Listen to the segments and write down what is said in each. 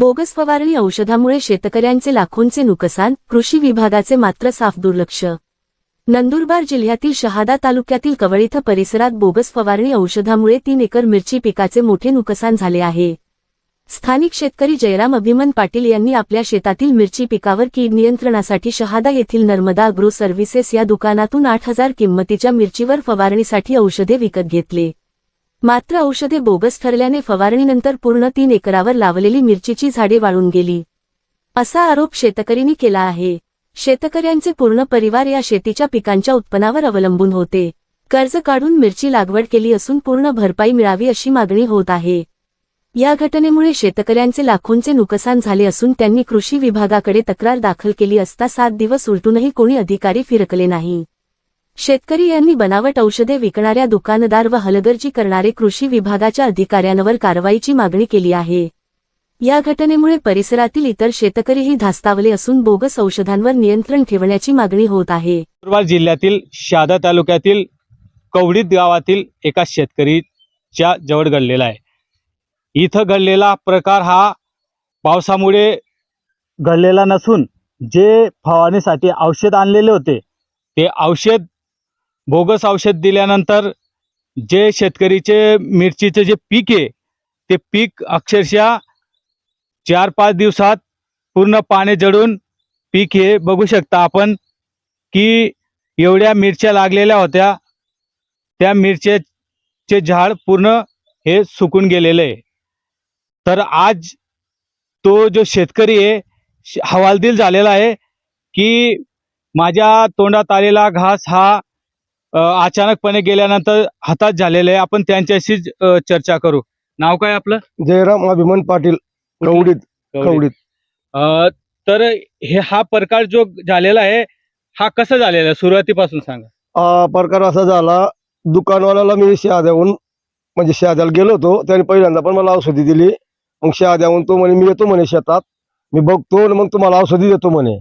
Bogus फवारणी औषधामुळे शेतकऱ्यांचे लाखोंचे नुकसान, कृषी विभागाचे मात्र साफ दुर्लक्ष। नंदुरबार जिल्ह्यातील शहादा तालुक्यातील कवळीथ परिसरात बोगस फवारणी औषधामुळे 3 एकर मिरची पिकाचे मोठे नुकसान झाले आहे। स्थानिक शेतकरी जयराम अभिमन पाटील यांनी आपल्या शेतातील मिरची पिकावर कीड नियंत्रणासाठी शहादा येथील नर्मदा अग्रो सर्व्हिसेस या दुकानातून 8,000 किंमतीच्या मिरचीवर फवारणीसाठी औषधे विकत घेतले। मात्र औषधे बोगस ठरल्याने फवारणीनंतर पूर्ण 3 एकरावर लावलेली मिरचीची झाडे वाळून गेली, असा आरोप शेतकऱ्यांनी केला आहे। शेतकऱ्यांचे पूर्ण परिवार या शेतीच्या पिकांच्या उत्पन्नावर अवलंबून होते। कर्ज काढून मिरची लागवड केली असून पूर्ण भरपाई मिळावी अशी मागणी होत आहे। या घटनेमुळे शेतकऱ्यांचे लाखोंचे नुकसान झाले असून त्यांनी कृषी विभागाकडे तक्रार दाखल केली असता 7 दिवस उलटूनही कोणी अधिकारी फिरकले नाही। शेतकरी यांनी बनावट औषधे विकणाऱ्या दुकानदार व हलगर्जी करणारे कृषी विभागाच्या अधिकाऱ्यांवर कारवाईची मागणी केली आहे। या घटनेमुळे परिसरातील इतर शेतकरीही धास्तावले असून बोगस औषधांवर नियंत्रण ठेवण्याची मागणी होत आहे। नंदुरबार जिल्ह्यातील शहादा तालुक्यातील कवडीत गावातील एका शेतकरीच्या जवळ घडलेला आहे। इथं घडलेला प्रकार हा पावसामुळे घडलेला नसून जे फवारणीसाठी औषध आणलेले होते ते औषध बोगस औषध दिल्यानंतर जे शेतकरीचे मिरचीचे जे पीक आहे ते पीक अक्षरशः 4-5 दिवसात पूर्ण पाणी जडून पीक हे बघू शकता आपण की एवढ्या मिरच्या लागलेल्या होत्या, त्या मिरच्याचे झाड पूर्ण हे सुकून गेलेले आहे। तर आज तो जो शेतकरी आहे हवालदिल झालेला आहे की माझ्या तोंडात आलेला घास हा अचानकपणे गेल्यानंतर हातात झालेला आहे। आपण त्यांच्याशी चर्चा करू। नाव काय आपलं? जयराम अभिमन पाटील, कवडीत। तर हा प्रकार जो झालेला आहे हा कसा झालेला आहे सुरुवातीपासून सांगा। प्रकार असा झाला, दुकानवाल्याला मी शहाद्याहून म्हणजे शहाद्याला गेलो होतो, त्याने पहिल्यांदा पण मला औषधी दिली। मग शहाद्याहून तो म्हणे मी येतो म्हणे शेतात, मी बघतो मग तुम्हाला औषधी देतो म्हणे।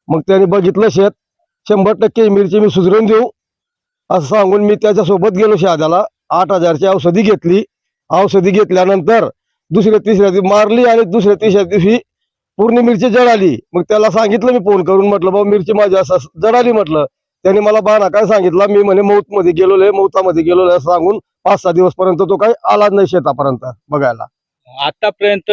मग त्याने बघितलं शेत, 100% मिरची मी सुधरून देऊ असं सांगून मी त्याच्यासोबत गेलो शहाद्याला। 8,000ची औषधी घेतली। औषधी घेतल्यानंतर दुसऱ्या तिसऱ्या दिवशी मारली आणि दुसऱ्या तिसऱ्या दिवशी पूर्ण मिरची जळाली। मग त्याला सांगितलं मी फोन करून, म्हटलं बाबा मिरची माझी असं जळाली म्हटलं। त्याने मला बहाणा काय सांगितला, मी म्हणे मौतमध्ये गेलोय, मौतामध्ये गेलोय सांगून 5-6 दिवसपर्यंत तो काही आलाच नाही शेतापर्यंत बघायला। आतापर्यंत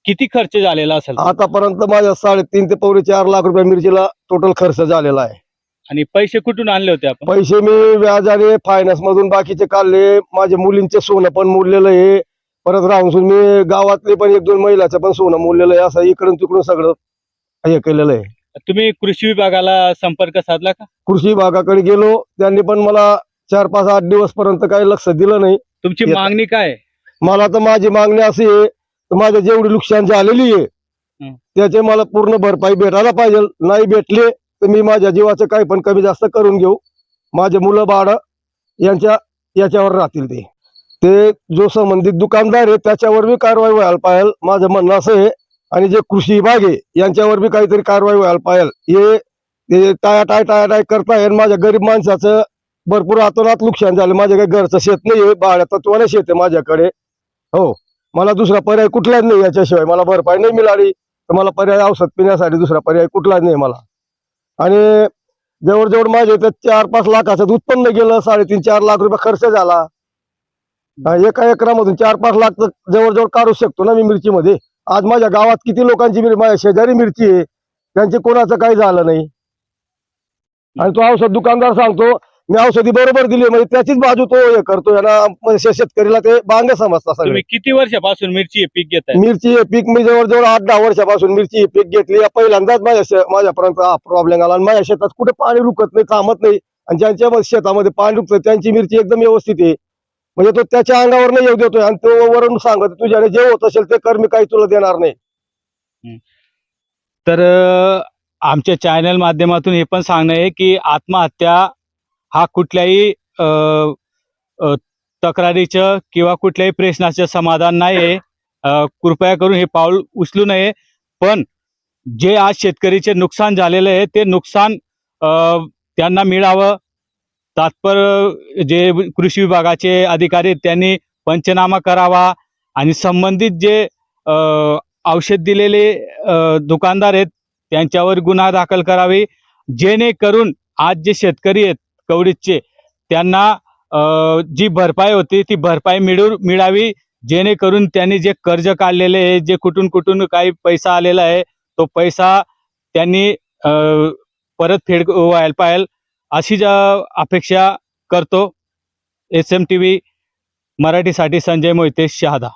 किती खर्च झालेला असेल? आतापर्यंत माझ्या 3.5 ते 4 लाख रुपये मिरचीला टोटल खर्च झालेला आहे। आणि पैसे कुठून आणले होते आपण? पैसे मी व्याजाने फायनान्स मधून बाकीचे काढले, माझे मुलींचे सोनं पण मोडलेलं आहे, परत राहून मी गावातले पण 1-2 महिलाचं पण सोनं मोडलेलं आहे, असं इकडून तिकडून सगळं हे केलेलं आहे। तुम्ही कृषी विभागाला संपर्क साधला का? कृषी विभागाकडे गेलो, त्यांनी पण मला 4-5-8 दिवस पर्यंत काही लक्ष दिलं नाही। तुमची मागणी काय? मला तर माझी मागणी अशी आहे, माझं जेवढी नुकसान झालेली आहे त्याचे मला पूर्ण भरपाई भेटायला पाहिजे। नाही भेटले तर मी माझ्या जीवाचं काही पण कमी जास्त करून घेऊ। माझे मुलं बाळ याच्यावर राहतील। ते जो संबंधित दुकानदार आहे त्याच्यावर बी कारवाई व्हायला पाहिजे, माझं म्हणणं असं आहे। आणि जे कृषी विभाग आहे यांच्यावर बी काहीतरी कारवाई व्हायला पाहिजे। हे टाळाटाळ करताय। माझ्या गरीब माणसाचं भरपूर आतोनात नुकसान झालं। माझ्या काही घरचं शेत नाही आहे, बाळ्यात तत्वाने शेत आहे माझ्याकडे। हो, मला दुसरा पर्याय कुठलाच नाही, याच्याशिवाय मला भरपाई नाही मिळाली तर मला पर्याय औषध पिण्यासाठी दुसरा पर्याय कुठलाच नाही मला। आणि जवळजवळ माझे तर 4-5 लाखाचं उत्पन्न गेलं, 3.5-4 लाख रुपये खर्च झाला। एका एकरामधून 4-5 लाख तर जवळजवळ काढू शकतो ना मी मिरचीमध्ये। आज माझ्या गावात किती लोकांची माझ्या शेजारी मिरची आहे, त्यांचे कोणाचं काही झालं नाही। आणि तो औषध दुकानदार सांगतो मी औषधी बरोबर दिली, म्हणजे त्याचीच बाजू तो हे करतो याला, शेतकरीला ते बांग समजतात। तुम्ही किती वर्षापासून मिरची हे पीक घेताय? मिरची हे पीक मी जवळजवळ 8-10 वर्षापासून मिरची हे पीक घेतली। पहिल्यांदाच माझ्यापर्यंत हा प्रॉब्लेम आला। आणि माझ्या शेतात कुठे पाणी रुकत नाही, थांबत नाही, आणि ज्यांच्या शेतामध्ये पाणी रुकतं त्यांची मिरची एकदम व्यवस्थित आहे। म्हणजे तो त्याच्या अंगावर नाही येऊ देतोय आणि तो वरून सांगत तुझ्याने जे होत असेल ते कर, मी काही तुला देणार नाही। तर आमच्या चॅनल माध्यमातून हे पण सांगणं आहे की आत्महत्या हा कुठल्याही तक्रारीचं किंवा कुठल्याही प्रश्नाचं समाधान नाही आहे। कृपया करून हे पाऊल उचलू नये। पण जे आज शेतकरीचे नुकसान झालेले आहे ते नुकसान त्यांना मिळावं। तात्पर्य जे कृषी विभागाचे अधिकारी त्यांनी पंचनामा करावा आणि संबंधित जे औषध दिलेले दुकानदार आहेत त्यांच्यावर गुन्हा दाखल करावी, जेणेकरून आज जे शेतकरी आहेत कवडीचे त्यांना जी भरपाई होती ती भरपाई मिळावी, जेणेकरून त्यांनी जे कर्ज काढलेले आहे, जे कुठून काही पैसा आलेला आहे तो पैसा त्यांनी परतफेड व्हायला पाहिजे अशी अपेक्षा करतो. SMTV मराठीसाठी संजय मोहिते, शहादा.